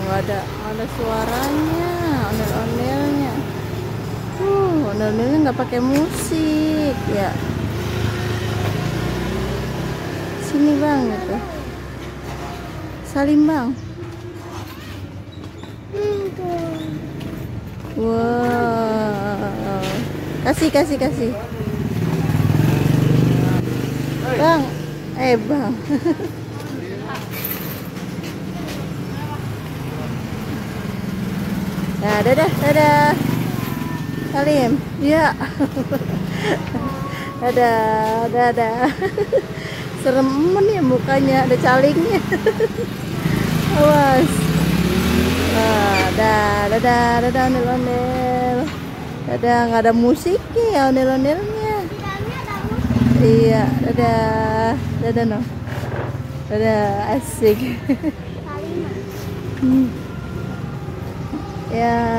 nggak ada suaranya, ondel-ondelnya. Ondel-ondelnya nggak pakai musik ya. Sini bang gitu. Salim bang. Wow. Kasih. Bang. Bang. Nah, dadah. Salim. Ya. Dadah. Seremen ya mukanya, ada calingnya. Awas. Dadah ondel-ondel. Dadah, nggak ada musiknya ya ondel-ondelnya. Iya, dadah no. Dadah, asik. Ya.